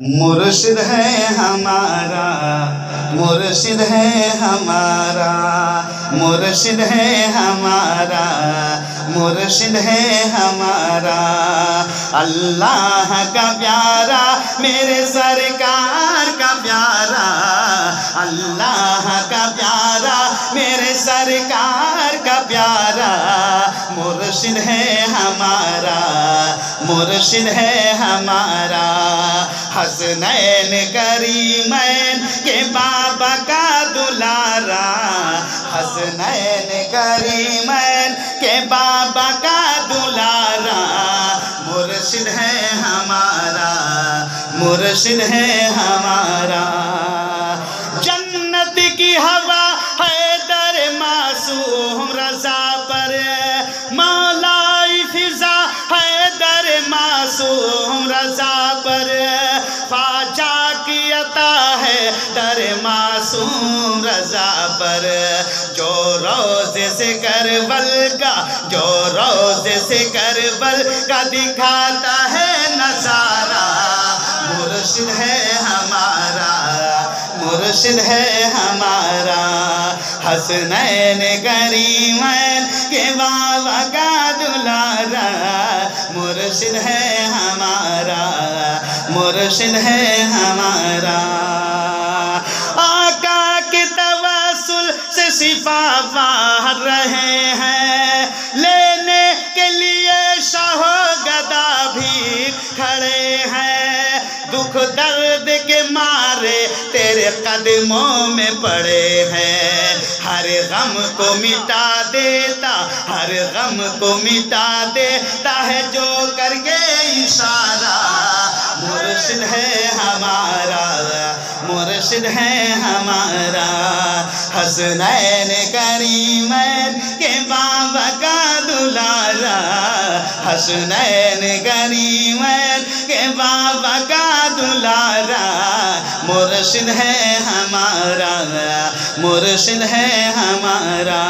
مرشد ہے ہمارا، مرشد ہے ہمارا، مرشد ہے ہمارا، مرشد ہے ہمارا، اللہ کا پیارا میرے سرکار کا پیارا، اللہ کا پیارا میرے سرکار کا پیارا، مرشد ہے ہمارا، مرشد ہے ہمارا، حسنین کریمین کے بابا کا دلارا، حسنین کریمین کے بابا کا دلارا، مرشد ہے ہمارا، مرشد ہے ہمارا، جنت کی ہوا حیدر معصوم رضا پر، مولائی فضا حیدر معصوم رضا پر، خواجہ کی عطا ہے در معصوم رضا پر، جو روضے سے کربل کا، جو روضے سے کربل کا دکھاتا ہے نظارہ، مرشد ہے ہمارا، مرشد ہے ہمارا، حسنین کریمین کے بابا کا دلارا، مرشد ہے ہمارا، مرشد ہے ہمارا، آقا کے توسل سے شفا پا رہے ہیں، لینے کے لیے شاہ و گدا بھی کھڑے ہیں، دکھ درد کے مارے تیرے قدموں میں پڑے ہیں، ہر غم کو مٹا دیتا، ہر غم کو مٹا دیتا ہے جو کر کے اشارہ، مرشد ہے ہمارا، مرشد ہے ہمارا، حسنین کریمین کے بابا کا دلارا، حسنین کریمین کے بابا کا دلارا، مرشد ہے ہمارا، مرشد ہے ہمارا،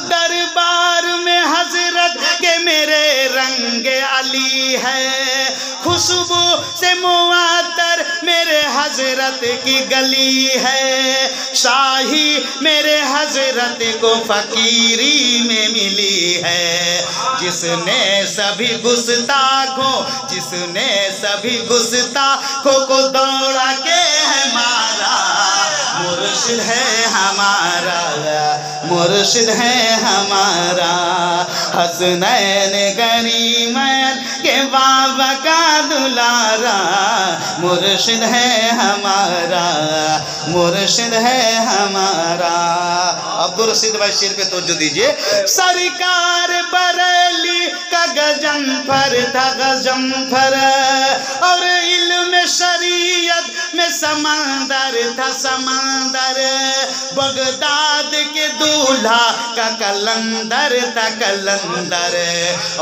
دربار میں حضرت کے میرے رنگ علی ہے، خوشبو سے معطر میرے حضرت کی گلی ہے، شاہی میرے حضرت کو فقیری میں ملی ہے، جس نے سبھی گستاخوں، جس نے سبھی گستاخوں کو دوڑا کے ہے مارا، مرشد ہے ہمارا، مرشد ہے ہمارا، حسنین کریمین کے بابا کا دلارا، مرشد ہے ہمارا، مرشد ہے ہمارا، عبدالرشید بھائی شیر پہ توجہ دیجئے، سرکار بریلی کا غضنفر تھا غضنفر، اور علم شریعت میں سمندر تھا سمندر، بغداد کے دولہا کا کلندر تھا کلندر،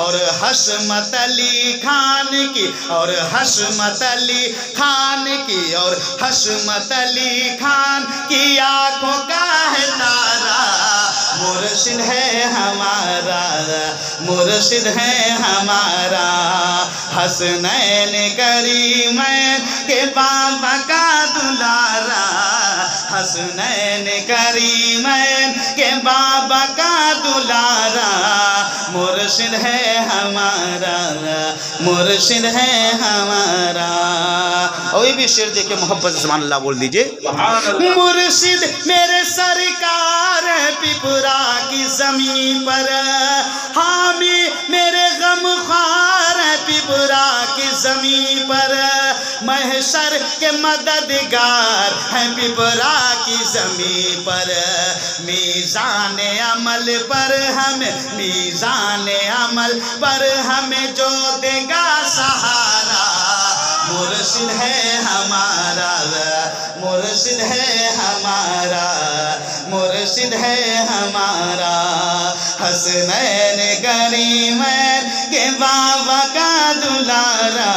اور حشمت علی خان کی، اور حشمت علی خان کی، اور حشمت علی خان کی آنکھوں کا ہے تارا، مرشد ہے ہمارا، مرشد ہے ہمارا، حسنین کریمین کے بابا کا دلارا، حسنین کریمین کے بابا کا دلارا، مرشد ہے ہمارا، مرشد ہے ہمارا، اور یہ بھی شعر دیکھیں محبت سے سبحان اللہ بول دیجئے، مرشد میرے سرکار ہے پپرا کی زمین پر، حامی میرے غم خوار ہے پپرا کی زمین پر، محشر کے مددگار ہے پپرا کی زمین پر، میزان عمل پر ہمیں، میزان عمل پر ہمیں جو دے گا سہارا، مرشد ہے ہمارا، مرشد ہے ہمارا، مرشد ہے ہمارا، حسنین کریمین کے بابا کا دلارا۔